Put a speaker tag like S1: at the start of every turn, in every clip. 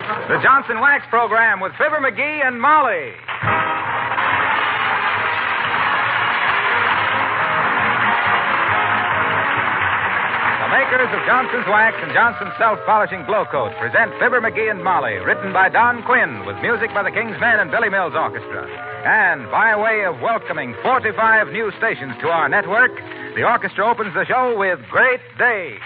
S1: The Johnson Wax Program with Fibber McGee and Molly. The makers of Johnson's Wax and Johnson's Self-Polishing Glow Coat present Fibber McGee and Molly, written by Don Quinn, with music by the King's Men and Billy Mills Orchestra. And by way of welcoming 45 new stations to our network, the orchestra opens the show with Great Day.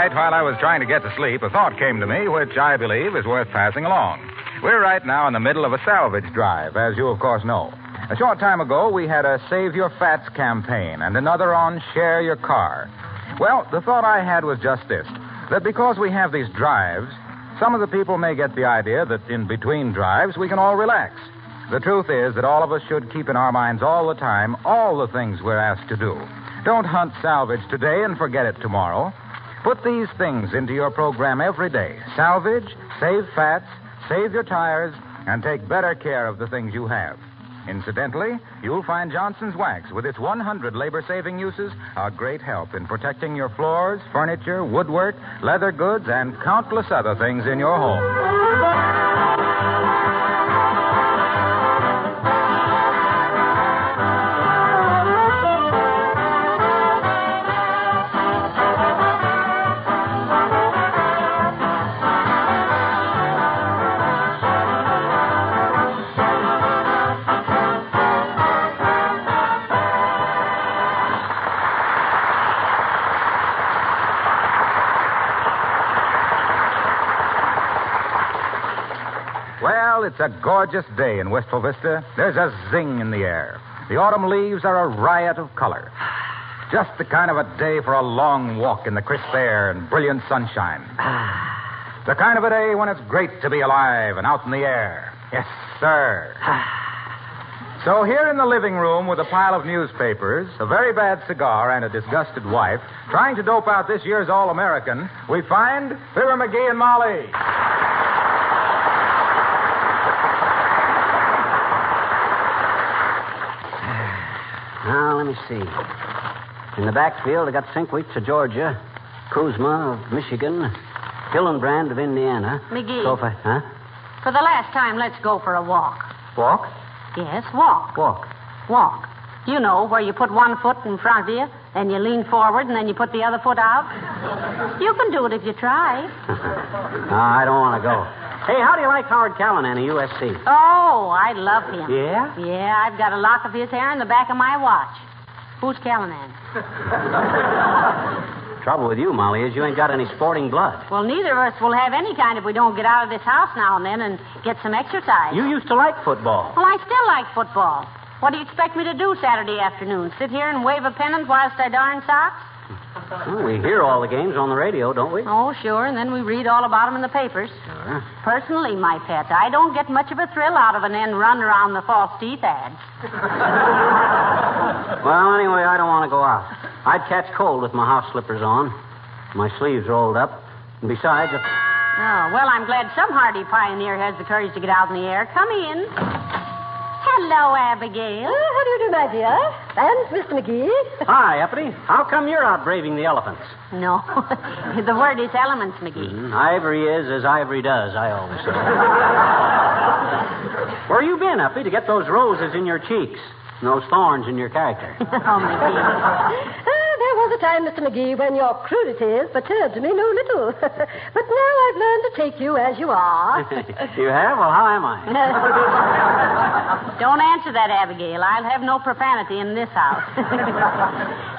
S1: While I was trying to get to sleep, a thought came to me which I believe is worth passing along. We're right now in the middle of a salvage drive, as you of course know. A short time ago, we had a Save Your Fats campaign and another on Share Your Car. Well, the thought I had was just this, that because we have these drives, some of the people may get the idea that in between drives we can all relax. The truth is that all of us should keep in our minds all the time all the things we're asked to do. Don't hunt salvage today and forget it tomorrow. Put these things into your program every day. Salvage, save fats, save your tires, and take better care of the things you have. Incidentally, you'll find Johnson's Wax, with its 100 labor-saving uses, a great help in protecting your floors, furniture, woodwork, leather goods, and countless other things in your home. It's a gorgeous day in Wistful Vista. There's a zing in the air. The autumn leaves are a riot of color. Just the kind of a day for a long walk in the crisp air and brilliant sunshine. The kind of a day when it's great to be alive and out in the air. Yes, sir. So here in the living room with a pile of newspapers, a very bad cigar, and a disgusted wife, trying to dope out this year's All-American, we find Fibber McGee and Molly.
S2: Now, let me see. In the backfield, I got Sinkwitz of Georgia, Kuzma of Michigan, Hillenbrand of Indiana.
S3: McGee.
S2: Huh?
S3: For the last time, let's go for a walk.
S2: Walk?
S3: Yes, walk.
S2: Walk.
S3: Walk. You know, where you put one foot in front of you, and you lean forward, and then you put the other foot out. You can do it if you try.
S2: No, I don't want to go. Hey, how do you like Howard Callahan of USC?
S3: Oh, I love him.
S2: Yeah?
S3: Yeah, I've got a lock of his hair in the back of my watch. Who's Callahan?
S2: Trouble with you, Molly, is you ain't got any sporting blood.
S3: Well, neither of us will have any kind if we don't get out of this house now and then and get some exercise.
S2: You used to like football.
S3: Well, I still like football. What do you expect me to do Saturday afternoon? Sit here and wave a pennant whilst I darn socks?
S2: Well, we hear all the games on the radio, don't we?
S3: Oh, sure, and then we read all about them in the papers.
S2: Sure.
S3: Personally, my pet, I don't get much of a thrill out of an end run around the false teeth ads.
S2: Well, anyway, I don't want to go out. I'd catch cold with my house slippers on, my sleeves rolled up, and besides...
S3: Oh, well, I'm glad some hardy pioneer has the courage to get out in the air. Come in. Hello, Abigail.
S4: How do you do, my dear? And Mr. McGee.
S2: Hi, Uppity. How come you're out braving the elephants?
S3: No. The word is elements, McGee.
S2: Mm-hmm. Ivory is as ivory does, I always say. Where you been, Uppy, to get those roses in your cheeks and those thorns in your character?
S3: Oh, McGee.
S4: There was a time, Mr. McGee, when your crudities perturbed me no little. But now I've learned to take you as you are.
S2: You have? Well, how am I?
S3: Don't answer that, Abigail. I'll have no profanity in this house.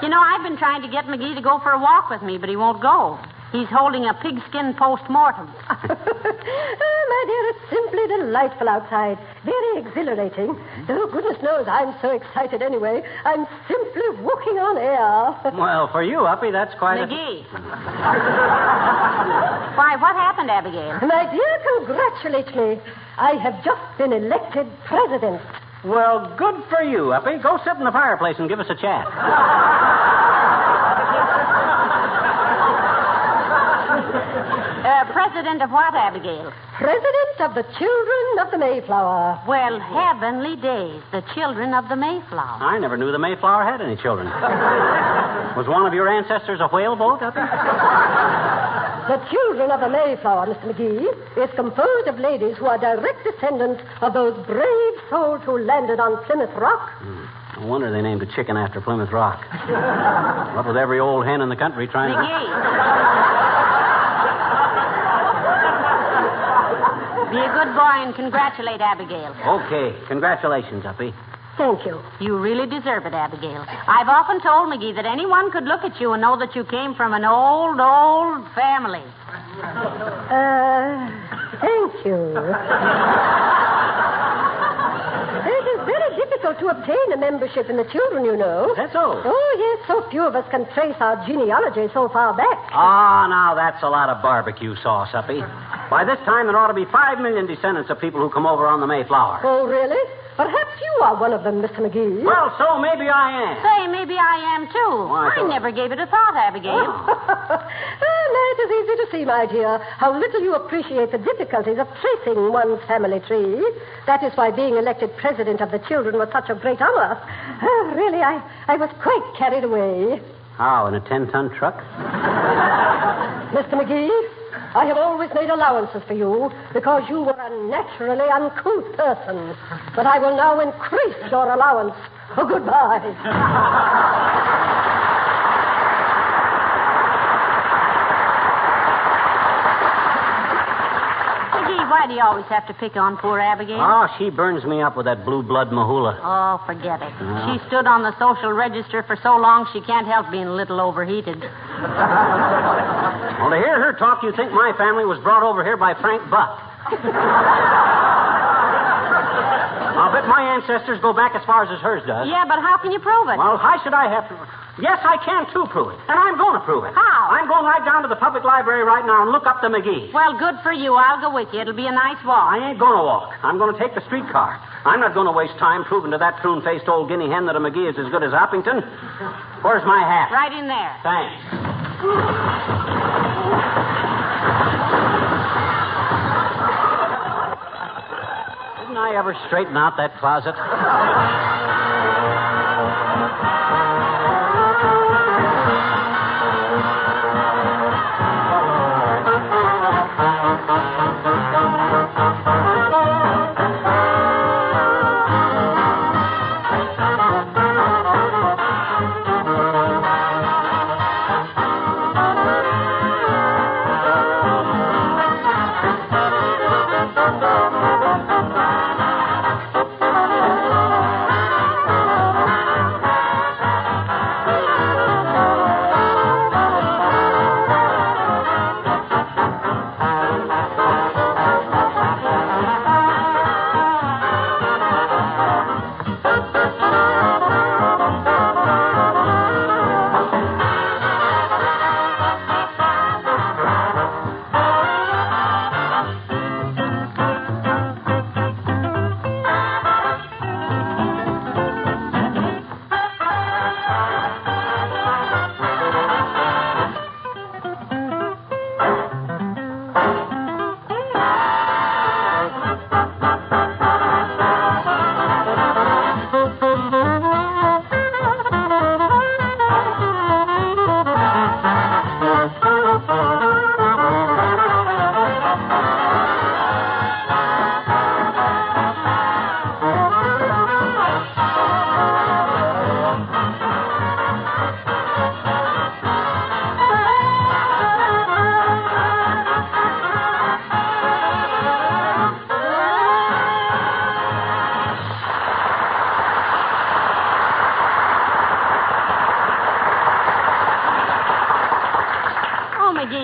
S3: You know, I've been trying to get McGee to go for a walk with me, but he won't go. He's holding a pigskin post-mortem.
S4: My dear, it's simply delightful outside. Very exhilarating. Oh, goodness knows, I'm so excited anyway. I'm simply walking on air.
S2: Well, for you, Uppy, that's quite
S3: McGee. Why, what happened, Abigail?
S4: My dear, congratulate me. I have just been elected president.
S2: Well, good for you, Uppy. Go sit in the fireplace and give us a chat.
S3: president of what, Abigail?
S4: President of the Children of the Mayflower.
S3: Well, heavenly days, the children of the Mayflower.
S2: I never knew the Mayflower had any children. Was one of your ancestors a whale boat up there?
S4: The Children of the Mayflower, Mr. McGee, is composed of ladies who are direct descendants of those brave souls who landed on Plymouth Rock.
S2: No wonder they named a chicken after Plymouth Rock. What with every old hen in the country trying
S3: McGee. Be a good boy and congratulate Abigail.
S2: Okay. Congratulations, Uppy.
S4: Thank you.
S3: You really deserve it, Abigail. I've often told McGee that anyone could look at you and know that you came from an old, old family.
S4: Thank you. It is very difficult to obtain a membership in the Children, you know.
S2: That's so.
S4: Oh, yes, so few of us can trace our genealogy so far back.
S2: Ah, now that's a lot of barbecue sauce, Uppy. By this time, there ought to be 5 million descendants of people who come over on the Mayflower.
S4: Oh, really? Perhaps you are one of them, Mr. McGee.
S2: Well, so maybe I am.
S3: Say, maybe I am, too.
S2: Why,
S3: I never gave it a thought, Abigail.
S4: Now, it is easy to see, my dear, how little you appreciate the difficulties of tracing one's family tree. That is why being elected president of the Children was such a great honor. Really, I was quite carried away.
S2: How, in a 10-ton truck?
S4: Mr. McGee, I have always made allowances for you because you were a naturally uncouth person. But I will now increase your allowance. Oh, goodbye.
S3: Why do you always have to pick on poor Abigail?
S2: Oh, she burns me up with that blue blood mahula.
S3: Oh, forget it. She stood on the social register for so long she can't help being a little overheated.
S2: Well, to hear her talk, you'd think my family was brought over here by Frank Buck. I'll bet my ancestors go back as far as hers does.
S3: Yeah, but how can you prove it?
S2: Well, how should I have to... Yes, I can, too, prove it. And I'm going to prove it.
S3: How?
S2: I'm going right down to the public library right now and look up the McGees.
S3: Well, good for you. I'll go with you. It'll be a nice walk.
S2: I ain't going to walk. I'm going to take the streetcar. I'm not going to waste time proving to that prune-faced old guinea hen that a McGee is as good as Uppington. Where's my hat?
S3: Right in there.
S2: Thanks. Didn't I ever straighten out that closet?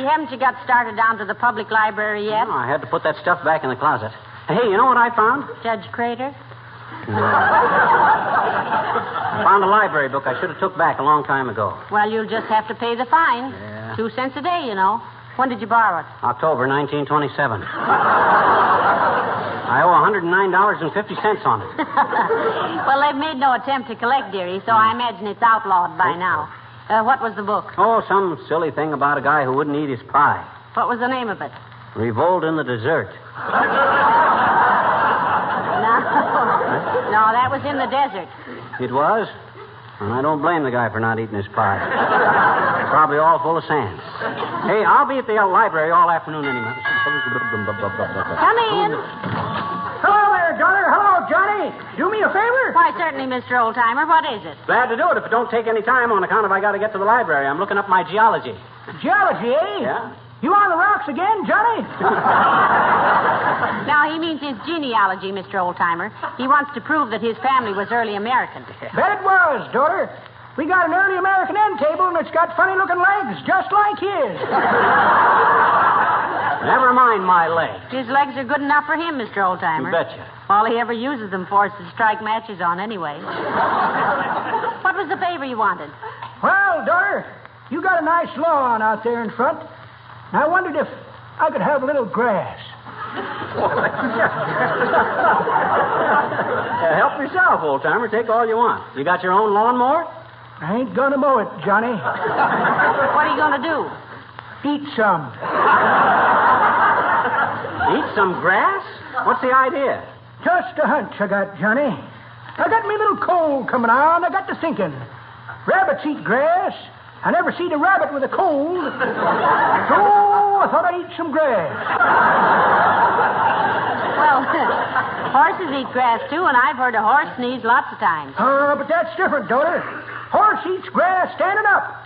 S3: Haven't you got started down to the public library yet?
S2: No, I had to put that stuff back in the closet. Hey, you know what I found?
S3: Judge Crater?
S2: Found a library book I should have took back a long time ago.
S3: Well, you'll just have to pay the fine.
S2: Yeah.
S3: 2 cents a day, you know. When did you borrow it?
S2: October 1927. I owe $109.50 on it.
S3: Well, they've made no attempt to collect, dearie, so I imagine it's outlawed by now. What was the book?
S2: Oh, some silly thing about a guy who wouldn't eat his pie.
S3: What was the name of it?
S2: Revolt in the dessert.
S3: No, that was in the desert.
S2: It was? And I don't blame the guy for not eating his pie. It's probably all full of sand. Hey, I'll be at the library all afternoon anyway.
S3: Come in.
S5: Hello there, daughter. Hello, Johnny. Do me a favor?
S3: Why, certainly, Mr. Oldtimer. What is it?
S2: Glad to do it if it don't take any time on account of I got to get to the library. I'm looking up my geology.
S5: Geology, eh?
S2: Yeah?
S5: You on the rocks again, Johnny?
S3: No, he means his genealogy, Mr. Oldtimer. He wants to prove that his family was early American.
S5: Bet it was, daughter. We got an early American end table, and it's got funny-looking legs just like his.
S2: Never mind my legs.
S3: His legs are good enough for him, Mr. Oldtimer.
S2: You betcha.
S3: All he ever uses them for is to strike matches on anyway. What was the favor you wanted?
S5: Well, daughter, you got a nice lawn out there in front. And I wondered if I could have a little grass.
S2: Help yourself, old-timer. Take all you want. You got your own lawnmower?
S5: I ain't gonna mow it, Johnny.
S3: What are you going to do?
S5: Eat some.
S2: Eat some grass? What's the idea?
S5: Just a hunch I got, Johnny. I got me little cold coming on. I got to thinking. Rabbits eat grass. I never seen a rabbit with a cold. So I thought I'd eat some grass.
S3: Well, horses eat grass, too, and I've heard a horse sneeze lots of times.
S5: But that's different, daughter. Horse eats grass standing up.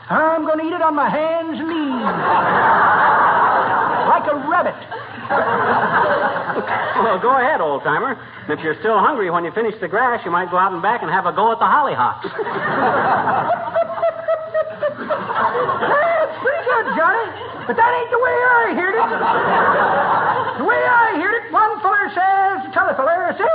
S5: I'm going to eat it on my hands and knees. Like a rabbit.
S2: Well, go ahead, old-timer. If you're still hungry when you finish the grass, you might go out and back and have a go at the hollyhocks.
S5: That's pretty good, Johnny. But that ain't the way I heard it. The way I heard it, one feller says to t'other feller, says,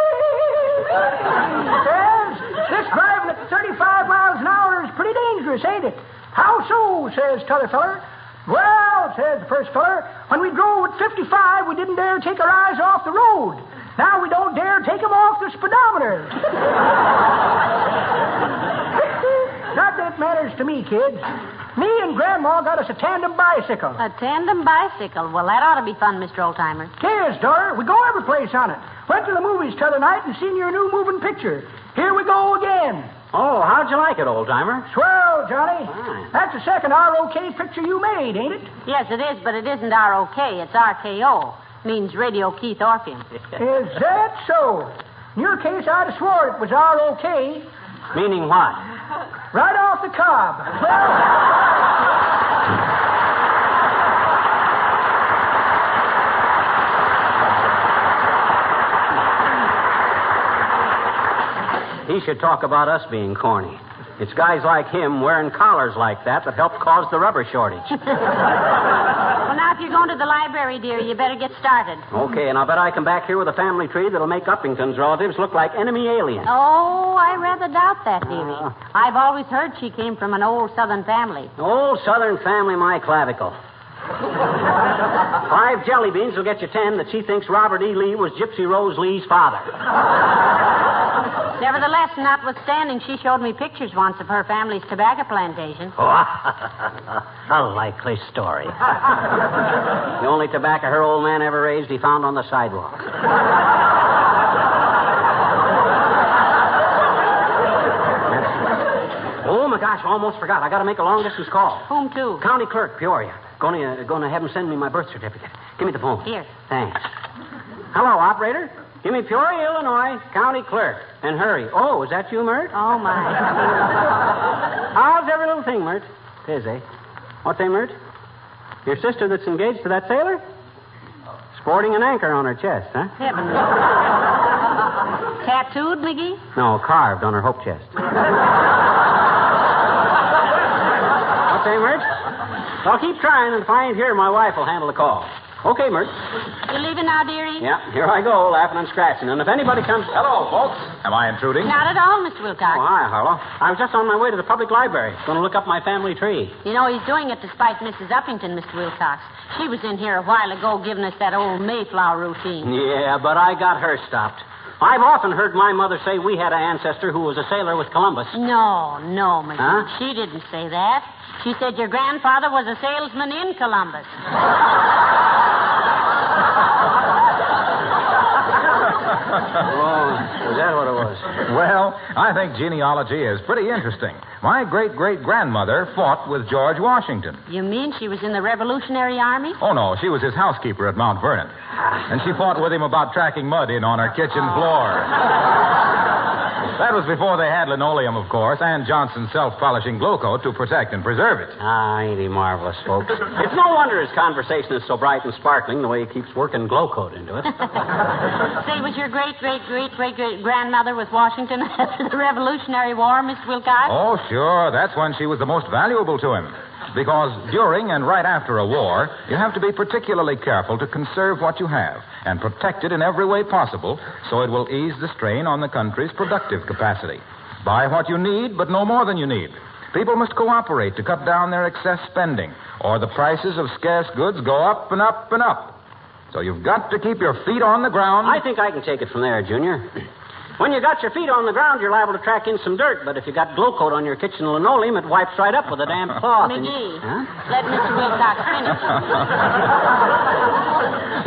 S5: this driving at 35 miles an hour is pretty dangerous, ain't it? How so, says t'other feller. Well, says the first feller, when we drove at 55, we didn't dare take our eyes off the road. Now we don't dare take them off the speedometer. Not that it matters to me, kids. Me and Grandma got us a tandem bicycle.
S3: A tandem bicycle? Well, that ought to be fun, Mr. Oldtimer.
S5: Cheers, daughter. We go every place on it. Went to the movies t'other night and seen your new moving picture. Here we go again.
S2: Oh, how'd you like it, old-timer?
S5: Swell, Johnny.
S2: Fine.
S5: That's the second ROK picture you made, ain't it?
S3: Yes, it is, but it isn't ROK. It's RKO. Means Radio Keith Orpheum.
S5: Is that so? In your case, I'd have swore it was ROK.
S2: Meaning what?
S5: Right off the cob.
S2: He should talk about us being corny. It's guys like him wearing collars like that help cause the rubber shortage.
S3: Well, now, if you're going to the library, dear, you better get started.
S2: Okay, and I'll bet I come back here with a family tree that'll make Uppington's relatives look like enemy aliens.
S3: Oh, I rather doubt that, dearie. I've always heard she came from an old Southern family.
S2: Old Southern family, my clavicle. 5 jelly beans will get you 10 that she thinks Robert E. Lee was Gypsy Rose Lee's father.
S3: Nevertheless, notwithstanding, she showed me pictures once of her family's tobacco plantation.
S2: A likely story. The only tobacco her old man ever raised he found on the sidewalk. Oh, my gosh, almost forgot. I got to make a long-distance call.
S3: Whom to?
S2: County clerk, Peoria. Going to have him send me my birth certificate. Give me the phone.
S3: Here.
S2: Thanks. Hello, operator. Give me Peoria, Illinois, county clerk. And hurry. Oh, is that you, Mert?
S3: Oh, my.
S2: How's every little thing, Mert? Tis, eh? What's that, Mert? Your sister that's engaged to that sailor? Sporting an anchor on her chest, huh?
S3: Heavens. Tattooed, McGee?
S2: No, carved on her hope chest. What's that, Mert? Well, keep trying, and if I ain't here, my wife will handle the call. Okay, Mert.
S3: You leaving now, dearie?
S2: Yeah, here I go, laughing and scratching. And if anybody comes...
S1: Hello, folks. Am I intruding?
S3: Not at all, Mr. Wilcox.
S2: Oh, hi, Harlow. I was just on my way to the public library. Going to look up my family tree.
S3: You know, he's doing it despite Mrs. Uppington, Mr. Wilcox. She was in here a while ago giving us that old Mayflower routine.
S2: Yeah, but I got her stopped. I've often heard my mother say we had an ancestor who was a sailor with Columbus.
S3: No, McGee.
S2: Huh?
S3: She didn't say that. She said your grandfather was a salesman in Columbus.
S2: is that what it was?
S1: Well, I think genealogy is pretty interesting. My great-great-grandmother fought with George Washington.
S3: You mean she was in the Revolutionary Army?
S1: Oh, no, she was his housekeeper at Mount Vernon. And she fought with him about tracking mud in on her kitchen floor. That was before they had linoleum, of course, and Johnson's self-polishing glow coat to protect and preserve it.
S2: Ain't he marvelous, folks? It's no wonder his conversation is so bright and sparkling the way he keeps working glow coat into it.
S3: Say, was your great-great-great-great-grandmother with Washington after the Revolutionary War, Miss Wilcox?
S1: Oh, sure. That's when she was the most valuable to him. Because during and right after a war, you have to be particularly careful to conserve what you have and protect it in every way possible so it will ease the strain on the country's productive capacity. Buy what you need, but no more than you need. People must cooperate to cut down their excess spending, or the prices of scarce goods go up and up and up. So you've got to keep your feet on the ground.
S2: I think I can take it from there, Junior. When you got your feet on the ground, you're liable to track in some dirt, but if you got glow coat on your kitchen linoleum, it wipes right up with a damn cloth.
S3: McGee, let Mr. Wilcox finish.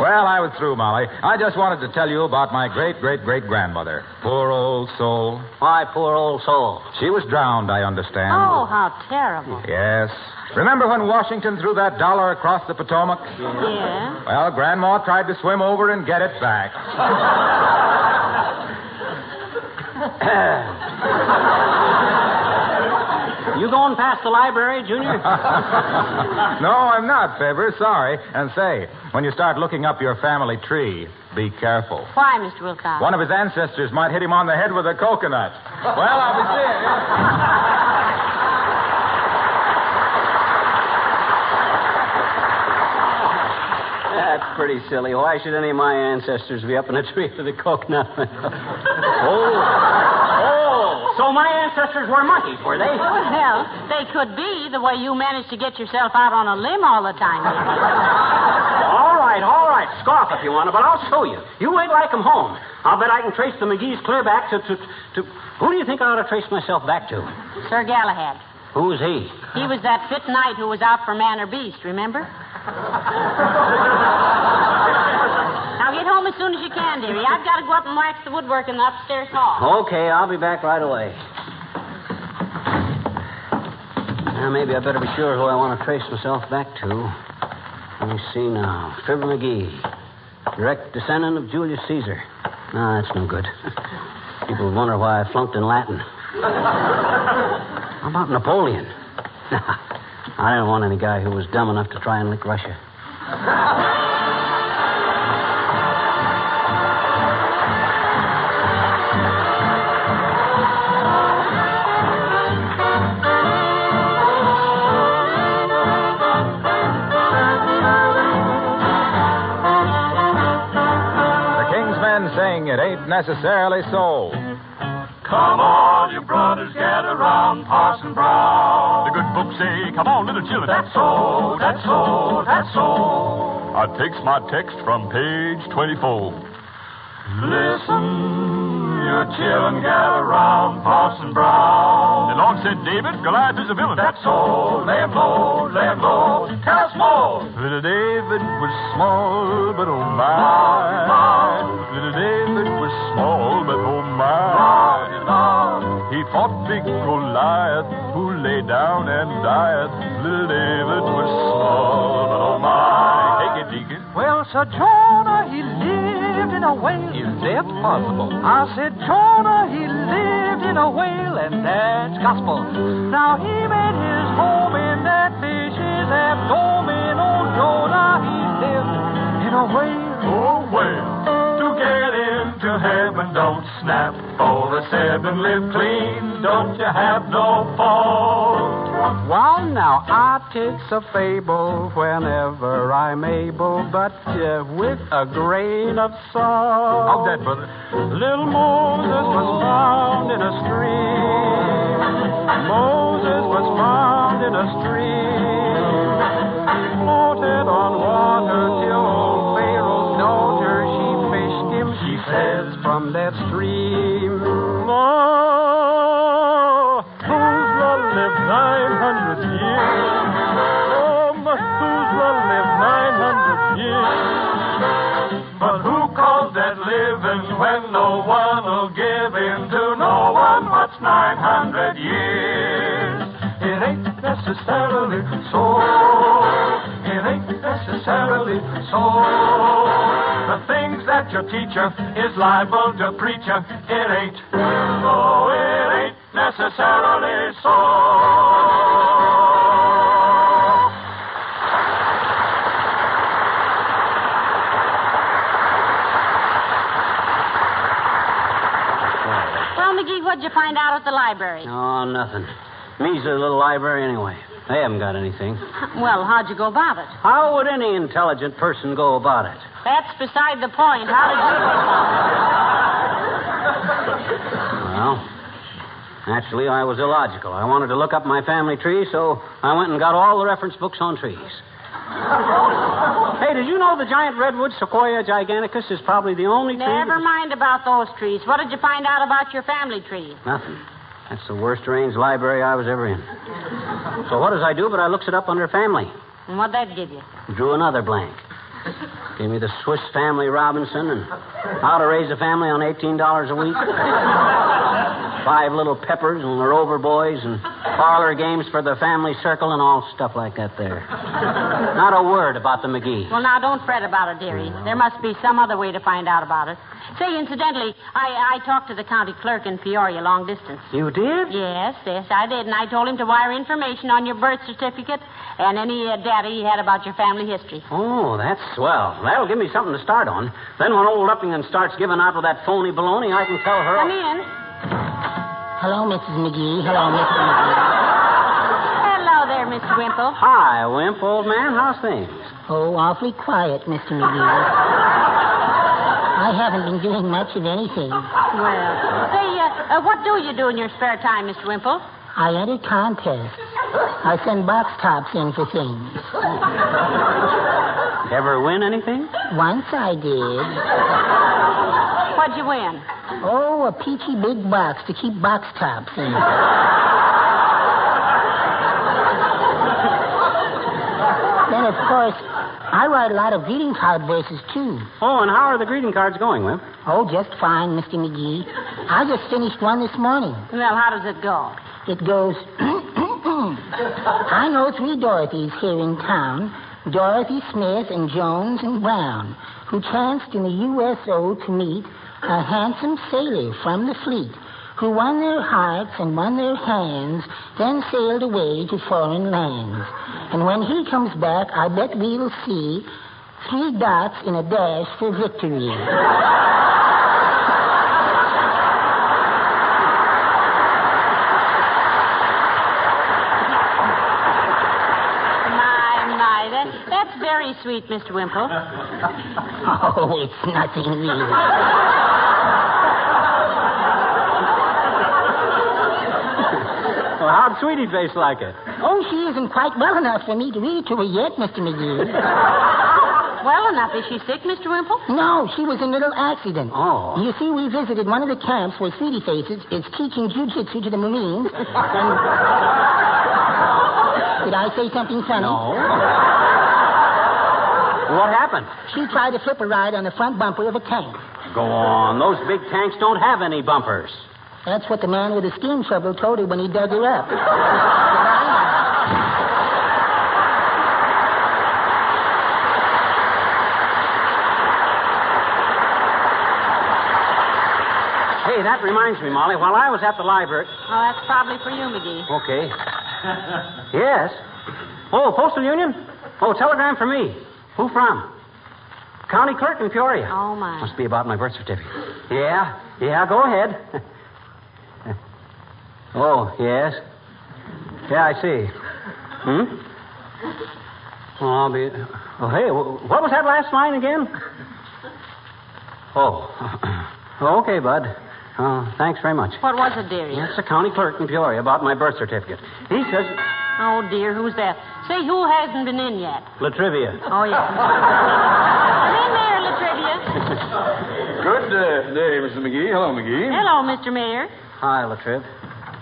S1: Well, I was through, Molly. I just wanted to tell you about my great-great-great-grandmother. Poor old soul.
S2: Why, poor old soul?
S1: She was drowned, I understand.
S3: Oh, how terrible.
S1: Yes. Remember when Washington threw that dollar across the Potomac?
S3: Yeah.
S1: Well, Grandma tried to swim over and get it back.
S2: You going past the library, Junior?
S1: No, I'm not, Fibber. Sorry. And say, when you start looking up your family tree, be careful.
S3: Why, Mr. Wilcox?
S1: One of his ancestors might hit him on the head with a coconut. Well, I'll be seeing you.
S2: That's pretty silly. Why should any of my ancestors be up in a tree with a coconut? So my ancestors were monkeys, were they?
S3: Well, they could be, the way you managed to get yourself out on a limb all the time.
S2: All right. Scoff if you want to, but I'll show you. You wait till I come home. I'll bet I can trace the McGees clear back to... Who do you think I ought to trace myself back to?
S3: Sir Galahad.
S2: Who's he?
S3: He was that fit knight who was out for man or beast, remember? Now get home as soon as you can, dearie. I've got to go up and wax the woodwork in the upstairs hall.
S2: Okay, I'll be back right away. Now, maybe I better be sure who I want to trace myself back to. Let me see now. Fibber McGee. Direct descendant of Julius Caesar. No, that's no good. People wonder why I flunked in Latin. How about Napoleon? I didn't want any guy who was dumb enough to try and lick Russia.
S1: It ain't necessarily so.
S6: Come on, you brothers, gather round Parson Brown. The good books say, come on, little children. That's so. I takes my text from page 24. Listen, you children, gather round Parson Brown. The Lord said, David, Goliath is a villain. That's so. Lay him low. Tell us more. Little David was small, but oh my. Little David was small, but oh my. He fought big Goliath, who lay down and died. Little David was small, but oh my. Take it, Deacon.
S7: Well, Sir Jonah, he lived in a whale.
S1: Is death possible?
S7: I said, Jonah, he lived in a whale, and that's gospel. Now he made his home in that fish's abdomen. Oh, Jonah, he lived in a whale.
S6: Oh, well. Get into heaven, don't snap for a seven, live clean, don't you have no fault.
S7: Well, now, I takes a fable whenever I'm able, but with a grain of salt.
S1: How's that, brother?
S7: Little Moses was found in a stream. Moses was found in a stream. He floated on water till old Pharaoh's daughter, she says from that stream, Methuselah lived 900 years. Oh, Methuselah lived 900 years.
S6: But who calls that living when no 900 years. It ain't necessarily so. It ain't necessarily so. The things that your teacher is liable to preach you, it ain't. No, it ain't necessarily so.
S3: Well, McGee, what'd you find out at the library?
S2: Oh, nothing. Measly little library anyway. They haven't got anything.
S3: Well, how'd you go about it?
S2: How would any intelligent person go about it?
S3: That's beside the point. How did you go about
S2: Well, naturally, I was illogical. I wanted to look up my family tree, so I went and got all the reference books on trees. Hey, did you know the giant redwood, Sequoia giganticus, is probably the only
S3: it?
S2: tree...
S3: Never mind about those trees. What did you find out about your family tree?
S2: Nothing. That's the worst arranged library I was ever in. So what does I do but I looks it up under family.
S3: And what'd that give you?
S2: Drew another blank. Gave me the Swiss Family Robinson and how to raise a family on $18 a week. 5 little peppers and the Rover boys and parlor games for the family circle and all stuff like that there. Not a word about the McGees.
S3: Well, now, don't fret about it, dearie. There must be some other way to find out about it. Say, incidentally, I talked to the county clerk in Peoria long distance.
S2: You did?
S3: Yes, I did. And I told him to wire information on your birth certificate and any data he had about your family history.
S2: Oh, that's swell. That'll give me something to start on. Then when old Uppington starts giving out with that phony baloney, I can tell her...
S3: Come in.
S8: Hello, Mrs. McGee. Hello, Mr. McGee.
S3: Hello there, Mr. Wimple.
S2: Hi, Wimp, old man. How's things?
S8: Oh, awfully quiet, Mr. McGee. I haven't been doing much of anything.
S3: Well, say, what do you do in your spare time, Mr. Wimple?
S8: I enter contests. I send box tops in for things.
S2: Ever win anything?
S8: Once I did.
S3: What'd you win?
S8: Oh, a peachy big box to keep box tops in. Then, of course, I write a lot of greeting card verses, too.
S2: Oh, and how are the greeting cards going, Wimp?
S8: Oh, just fine, Mr. McGee. I just finished one this morning.
S3: Well, how does it go?
S8: It goes, I know 3 Dorothys here in town, Dorothy Smith and Jones and Brown, who chanced in the USO to meet a handsome sailor from the fleet, who won their hearts and won their hands, then sailed away to foreign lands. And when he comes back, I bet we'll see 3 dots in a dash for victory.
S3: That's very sweet, Mr. Wimple.
S8: Oh, it's nothing really.
S2: Well, how'd Sweetie Face like it?
S8: Oh, she isn't quite well enough for me to read to her yet, Mr. McGee.
S3: Well enough. Is she sick, Mr. Wimple?
S8: No, she was in a little accident.
S2: Oh.
S8: You see, we visited one of the camps where Sweetie Face is teaching jiu-jitsu to the Marines. And... Did I say something funny?
S2: No. What happened?
S8: She tried to flip a ride on the front bumper of a tank.
S2: Go on. Those big tanks don't have any bumpers.
S8: That's what the man with the steam shovel told her when he dug her up.
S2: Hey, that reminds me, Molly. While I was at the library...
S3: Oh, that's probably for you, McGee.
S2: Okay. Yes. Oh, Postal Union? Oh, telegram for me. Who from? County clerk in Peoria.
S3: Oh, my.
S2: Must be about my birth certificate. Yeah, go ahead. Oh, yes. Yeah, I see. Oh, I'll be... Oh, hey, what was that last line again? Oh. Okay, bud. Oh, thanks very much.
S3: What was it, dearie?
S2: It's the county clerk in Peoria about my birth certificate. He says...
S3: Oh, dear, who's that? Say, who hasn't been in yet?
S2: Latrivia.
S3: Oh, yeah. Come in there, Latrivia.
S9: Good day, Mr. McGee. Hello, McGee.
S3: Hello, Mr. Mayor.
S2: Hi, Latriv.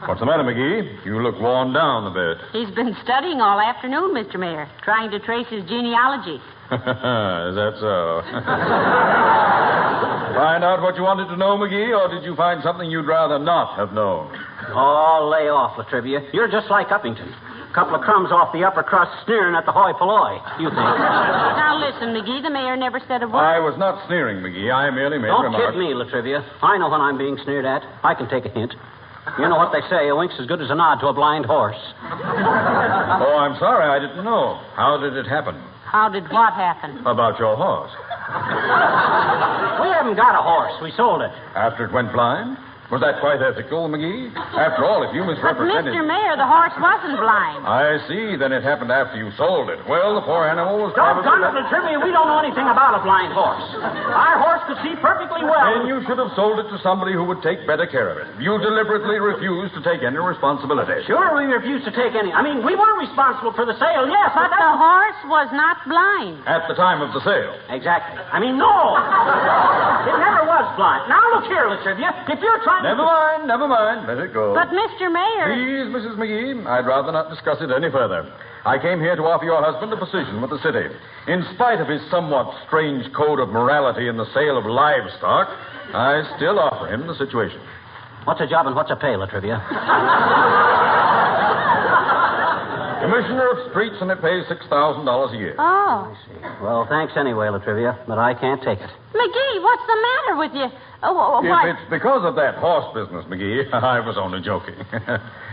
S9: What's the matter, McGee? You look worn down a bit.
S3: He's been studying all afternoon, Mr. Mayor, trying to trace his genealogy.
S9: Is that so? Find out what you wanted to know, McGee, or did you find something you'd rather not have known?
S2: Oh, lay off, Latrivia. You're just like Uppington. A couple of crumbs off the upper crust sneering at the hoi polloi, you think.
S3: Now, listen, McGee, the mayor never said a word.
S9: I was not sneering, McGee. I merely made a
S2: Don't
S9: remark.
S2: kid me, Latrivia. I know when I'm being sneered at. I can take a hint. You know what they say, a wink's as good as a nod to a blind horse.
S9: Oh, I'm sorry. I didn't know. How did it happen?
S3: How did what happen?
S9: About your horse.
S2: We haven't got a horse. We sold it.
S9: After it went blind? Was that quite ethical, McGee? After all, if you
S3: But,
S9: misrepresented...
S3: Mr. Mayor, the horse wasn't blind.
S9: I see. Then it happened after you sold it. Well, the poor animal was
S2: Doggone
S9: probably...
S2: it, Latrivia. We don't know anything about a blind horse. Our horse could see perfectly well.
S9: Then you should have sold it to somebody who would take better care of it. You deliberately refused to take any responsibility.
S2: Sure, we refused to take any. I mean, we were responsible for the sale, yes.
S3: But the horse was not blind.
S9: At the time of the sale.
S2: Exactly. I mean, no. It never was blind. Now, look here, Latrivia. If you're trying
S9: Never mind. Let it go.
S3: But, Mr. Mayor...
S9: Please, Mrs. McGee, I'd rather not discuss it any further. I came here to offer your husband a position with the city. In spite of his somewhat strange code of morality in the sale of livestock, I still offer him the situation.
S2: What's a job and what's a pay, Latrivia?
S9: Commissioner of Streets, and it pays $6,000 a year.
S3: Oh.
S2: I see. Well, thanks anyway, Latrivia, but I can't take it.
S3: McGee, what's the matter with you?
S9: If it's because of that horse business, McGee, I was only joking.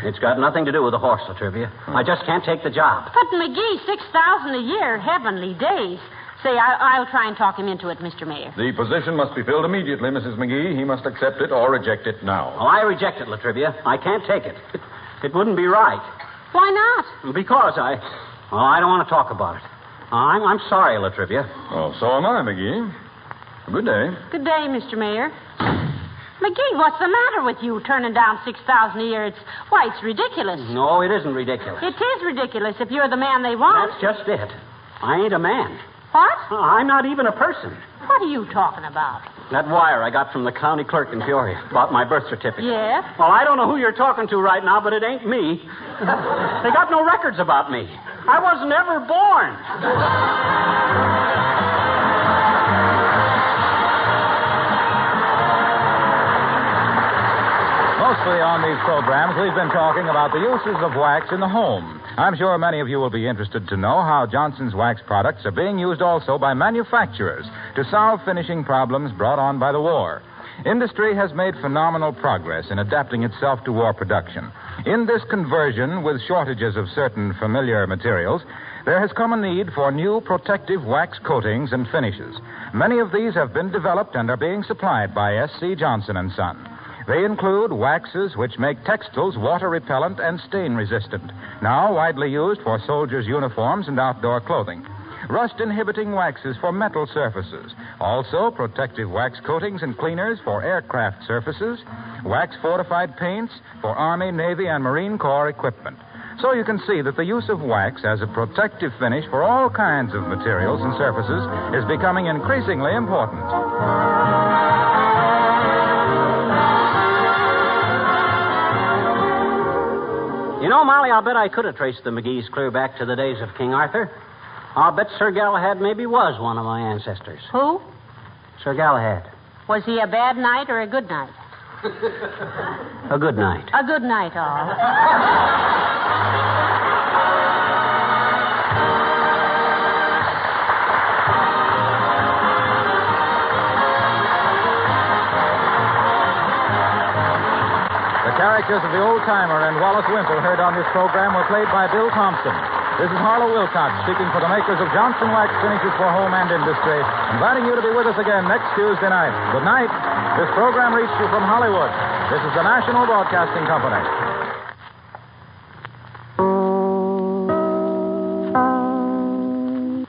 S2: It's got nothing to do with the horse, Latrivia. I just can't take the job.
S3: But, McGee, $6,000 a year, heavenly days. Say, I'll try and talk him into it, Mr. Mayor.
S9: The position must be filled immediately, Mrs. McGee. He must accept it or reject it now.
S2: Oh, I reject it, Latrivia. I can't take it. It wouldn't be right.
S3: Why not?
S2: Because I don't want to talk about it. I'm sorry, Latrivia.
S9: Oh, so am I, McGee. Good day.
S3: Good day, Mr. Mayor. McGee, what's the matter with you turning down $6,000 a year? It's ridiculous.
S2: No, it isn't ridiculous.
S3: It is ridiculous if you're the man they want.
S2: That's just it. I ain't a man.
S3: What?
S2: I'm not even a person.
S3: What are you talking about?
S2: That wire I got from the county clerk in Peoria about my birth certificate.
S3: Yes?
S2: Well, I don't know who you're talking to right now, but it ain't me. They got no records about me. I wasn't ever born.
S1: Mostly on these programs, we've been talking about the uses of wax in the home. I'm sure many of you will be interested to know how Johnson's wax products are being used also by manufacturers to solve finishing problems brought on by the war. Industry has made phenomenal progress in adapting itself to war production. In this conversion, with shortages of certain familiar materials, there has come a need for new protective wax coatings and finishes. Many of these have been developed and are being supplied by S.C. Johnson & Son. They include waxes which make textiles water-repellent and stain-resistant, now widely used for soldiers' uniforms and outdoor clothing. Rust-inhibiting waxes for metal surfaces. Also, protective wax coatings and cleaners for aircraft surfaces. Wax-fortified paints for Army, Navy, and Marine Corps equipment. So you can see that the use of wax as a protective finish for all kinds of materials and surfaces is becoming increasingly important.
S2: You know, Molly, I'll bet I could have traced the McGees clear back to the days of King Arthur. I'll bet Sir Galahad maybe was one of my ancestors.
S3: Who?
S2: Sir Galahad.
S3: Was he a bad knight or a good knight?
S2: A good night.
S3: A good knight, all.
S1: The characters of the old-timer and Wallace Wimple heard on this program were played by Bill Thompson. This is Harlow Wilcox speaking for the makers of Johnson Wax Finishes for Home and Industry, inviting you to be with us again next Tuesday night. Good night. This program reached you from Hollywood. This is the National Broadcasting Company.